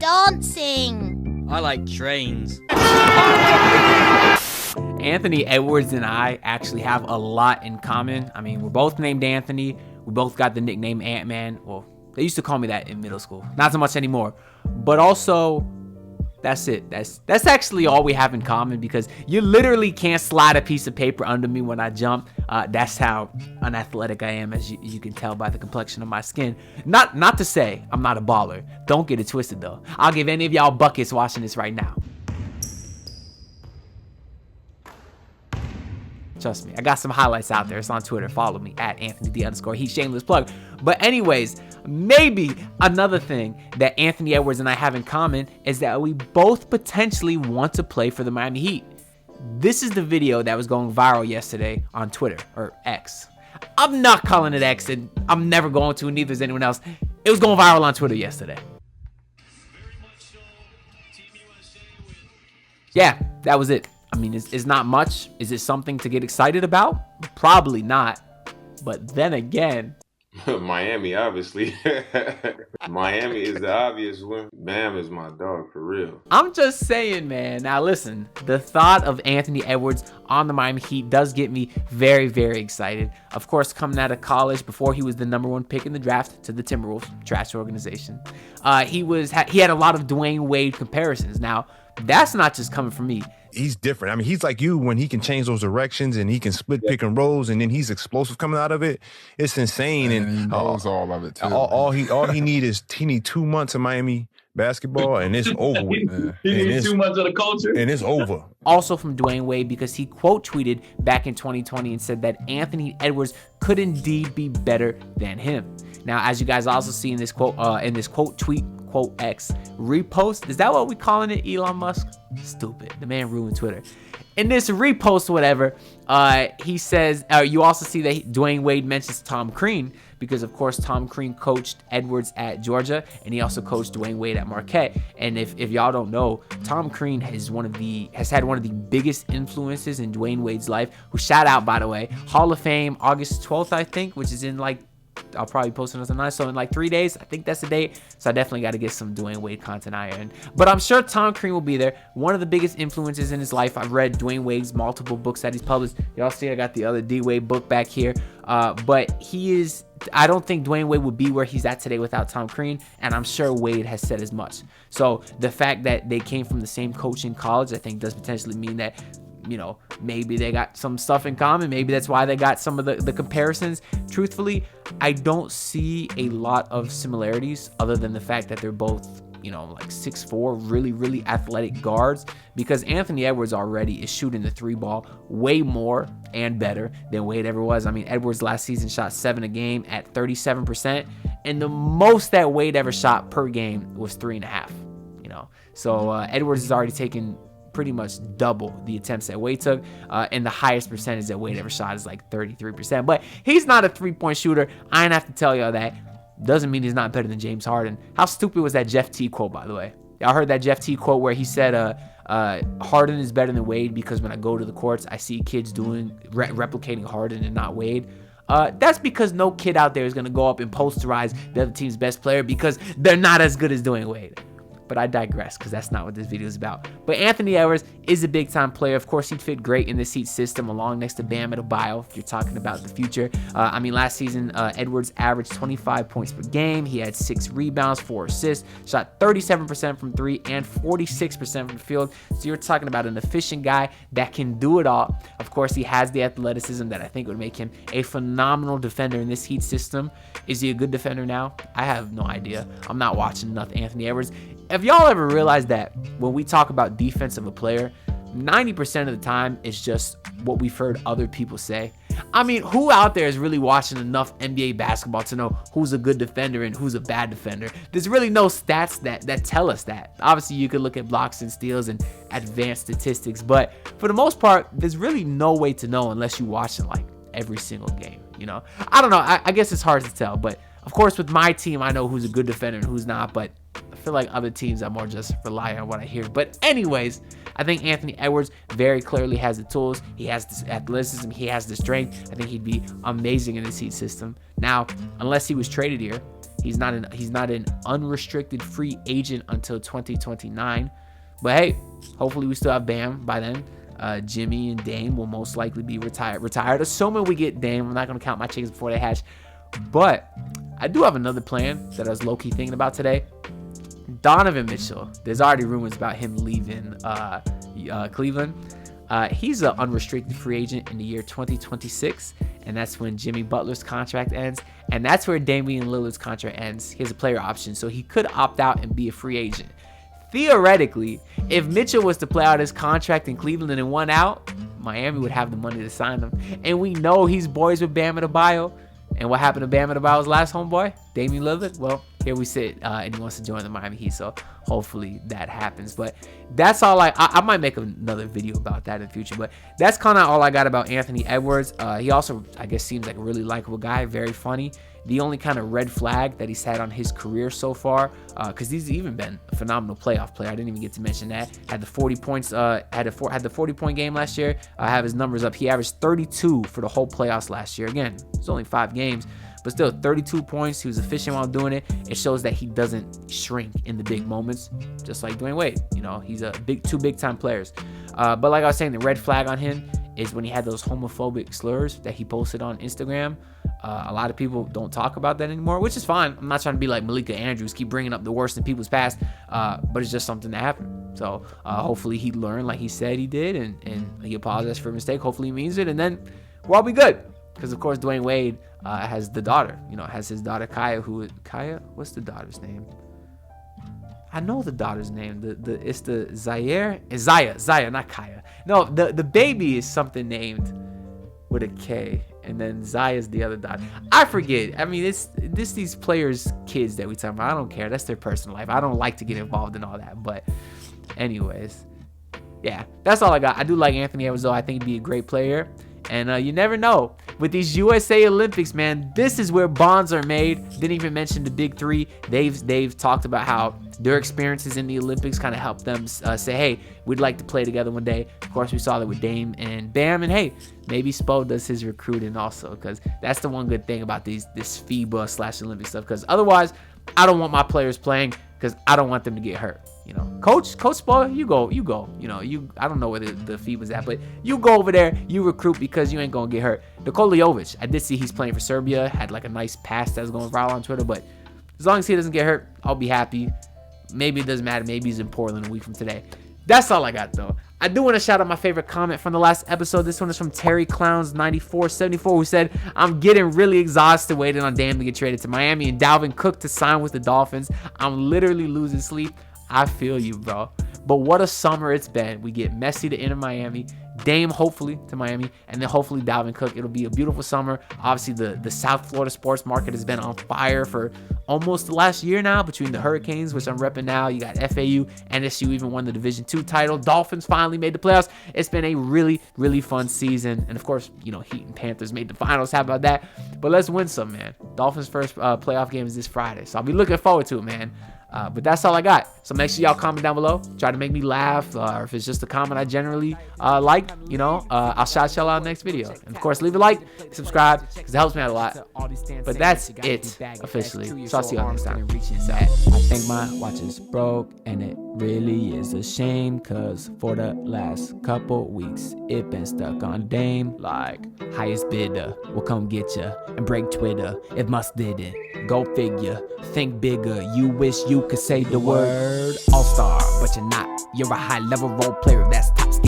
dancing. I like trains. Anthony Edwards and I actually have a lot in common. I mean, we're both named Anthony. We both got the nickname Ant-Man. Well, they used to call me that in middle school. Not so much anymore. But also, that's it. That's actually all we have in common, because you literally can't slide a piece of paper under me when I jump. That's how unathletic I am, as you can tell by the complexion of my skin. Not to say I'm not a baller. Don't get it twisted, though. I'll give any of y'all buckets watching this right now. Trust me, I got some highlights out there. It's on Twitter. Follow me at @AnthonyD_Heat. Shameless plug. But anyways, maybe another thing that Anthony Edwards and I have in common is that we both potentially want to play for the Miami Heat. This is the video that was going viral yesterday on Twitter, or X. I'm not calling it X, and I'm never going to, and neither is anyone else. It was going viral on Twitter yesterday. Yeah, that was it. I mean, it's not much. Is it something to get excited about? Probably not. But then again, Miami, obviously. Miami is the obvious one. Bam is my dog, for real. I'm just saying, man. Now listen, the thought of Anthony Edwards on the Miami Heat does get me very, very excited. Of course, coming out of college, before he was the #1 pick in the draft to the Timberwolves, trash organization, he had a lot of Dwyane Wade comparisons. Now, that's not just coming from me. He's different. I mean, he's like you when he can change those directions and he can split pick and rolls, and then he's explosive coming out of it. It's insane. And he knows all of it too. All he need 2 months of Miami basketball, and it's over with. He needs 2 months of the culture, and it's over. Also from Dwyane Wade, because he quote tweeted back in 2020 and said that Anthony Edwards could indeed be better than him. Now, as you guys also see in this quote tweet, quote X repost, is that what we calling it, Elon Musk? Stupid. The man ruined Twitter. In this repost, whatever, he says, you also see that Dwyane Wade mentions Tom Crean, because of course Tom Crean coached Edwards at Georgia, and he also coached Dwyane Wade at Marquette. And if y'all don't know, Tom Crean has had one of the biggest influences in Dwyane Wade's life, who, shout out, by the way, Hall of Fame, August 12th, I think, which is in I'll probably post it tonight, so in 3 days, I think that's the date. So I definitely got to get some Dwyane Wade content iron. But I'm sure Tom Crean will be there. One of the biggest influences in his life. I've read Dwyane Wade's multiple books that he's published. Y'all see I got the other D-Wade book back here. But I don't think Dwyane Wade would be where he's at today without Tom Crean, and I'm sure Wade has said as much. So the fact that they came from the same coach in college, I think, does potentially mean that, you know, maybe they got some stuff in common. Maybe that's why they got some of the comparisons. Truthfully, I don't see a lot of similarities other than the fact that they're both, 6'4", really, really athletic guards, because Anthony Edwards already is shooting the 3 ball way more and better than Wade ever was. I mean, Edwards last season shot 7 a game at 37%, and the most that Wade ever shot per game was 3.5, So Edwards has already taken pretty much double the attempts that Wade took, and the highest percentage that Wade ever shot is 33%. But he's not a 3-point shooter. I ain't have to tell y'all that. Doesn't mean he's not better than James Harden. How stupid was that Jeff T quote, by the way? Y'all heard that Jeff T quote where he said, Harden is better than Wade because when I go to the courts, I see kids replicating Harden and not Wade. That's because no kid out there is going to go up and posterize the other team's best player because they're not as good as Dwyane Wade. But I digress, because that's not what this video is about. But Anthony Edwards is a big-time player. Of course, he'd fit great in this Heat system along next to Bam Adebayo, if you're talking about the future. Last season, Edwards averaged 25 points per game. He had 6 rebounds, 4 assists, shot 37% from 3 and 46% from the field. So you're talking about an efficient guy that can do it all. Of course, he has the athleticism that I think would make him a phenomenal defender in this Heat system. Is he a good defender now? I have no idea. I'm not watching enough Anthony Edwards. If y'all ever realize that when we talk about defense of a player, 90% of the time it's just what we've heard other people say. I mean, who out there is really watching enough NBA basketball to know who's a good defender and who's a bad defender? There's really no stats that tell us that. Obviously, you could look at blocks and steals and advanced statistics, but for the most part, there's really no way to know unless you watch it every single game. I don't know. I guess it's hard to tell, but of course, with my team, I know who's a good defender and who's not, but I feel like other teams, I more just rely on what I hear. But anyways, I think Anthony Edwards very clearly has the tools. He has the athleticism. He has the strength. I think he'd be amazing in this Heat system. Now, unless he was traded here, He's not an unrestricted free agent until 2029. But hey, hopefully we still have Bam by then. Jimmy and Dame will most likely be retired. Assuming we get Dame, I'm not going to count my chickens before they hatch. But I do have another plan that I was low-key thinking about today. Donovan Mitchell. There's already rumors about him leaving Cleveland. He's an unrestricted free agent in the year 2026, and that's when Jimmy Butler's contract ends, and that's where Damian Lillard's contract ends. He has a player option, so he could opt out and be a free agent. Theoretically, if Mitchell was to play out his contract in Cleveland and won out, Miami would have the money to sign him. And we know he's boys with Bam Adebayo. And what happened to Bam Adebayo's last homeboy, Damian Lillard? Well, here we sit, and he wants to join the Miami Heat, so hopefully that happens. But that's all I might make another video about that in the future, but that's kind of all I got about Anthony Edwards. He also, I guess, seems like a really likable guy, very funny. The only kind of red flag that he's had on his career so far, because he's even been a phenomenal playoff player. I didn't even get to mention that. Had the 40 points, had the 40-point game last year. I have his numbers up. He averaged 32 for the whole playoffs last year. Again, it's only 5 games, but still 32 points. He was efficient while doing it. It shows that he doesn't shrink in the big moments, just like Dwyane Wade. You know, he's two big-time players. But like I was saying, the red flag on him is when he had those homophobic slurs that he posted on Instagram. A lot of people don't talk about that anymore, which is fine. I'm not trying to be like Malika Andrews, keep bringing up the worst in people's past, but it's just something that happened. So hopefully he learned like he said he did, and he apologized for a mistake. Hopefully he means it, and then we'll all be good. Because, of course, Dwyane Wade has the daughter, has his daughter Kaya, what's the daughter's name? I know the daughter's name. It's the Zaya, not Kaya. No, the baby is something named with a K, and then Zaya's the other daughter. I forget. I mean, it's these players' kids that we talk about. I don't care. That's their personal life. I don't like to get involved in all that. But anyways, yeah, that's all I got. I do like Anthony Edwards, though. I think he'd be a great player. And you never know. With these USA Olympics, man, this is where bonds are made. Didn't even mention the big three. They've talked about how their experiences in the Olympics kind of helped them say, hey, we'd like to play together one day. Of course, we saw that with Dame and Bam. And hey, maybe Spo does his recruiting also, because that's the one good thing about this FIBA/Olympic stuff. Because otherwise, I don't want my players playing because I don't want them to get hurt. Coach Spo, you go. I don't know where the FIBA's at, but you go over there, you recruit, because you ain't gonna get hurt. Nikola Jovic, I did see he's playing for Serbia, had like a nice pass that was going viral on Twitter, but as long as he doesn't get hurt, I'll be happy. Maybe it doesn't matter. Maybe he's in Portland a week from today. That's all I got, though. I do want to shout out my favorite comment from the last episode. This one is from Terry Clowns9474, who said, I'm getting really exhausted waiting on Dame to get traded to Miami and Dalvin Cook to sign with the Dolphins. I'm literally losing sleep. I feel you, bro. But what a summer it's been. We get Messi to enter Miami, Dame hopefully to Miami, and then hopefully Dalvin Cook. It'll be a beautiful summer. Obviously, the South Florida sports market has been on fire for almost the last year now, between the Hurricanes, which I'm repping now. You got FAU, NSU even won the Division II title. Dolphins finally made the playoffs. It's been a really, really fun season. And of course, Heat and Panthers made the finals. How about that? But let's win some, man. Dolphins' first playoff game is this Friday, so I'll be looking forward to it, man. But that's all I got. So make sure y'all comment down below. Try to make me laugh, or if it's just a comment I generally like, I'll shout y'all out next video. And of course, leave a like, subscribe, because it helps me out a lot. But that's it officially. So I'll see y'all next time. I think my watch is broke, and it really is a shame, cause for the last couple weeks it been stuck on Dame. Like, highest bidder will come get ya and break Twitter if must didn't. Go figure, think bigger. You wish you could say the word all-star, but you're not. You're a high-level role player that's top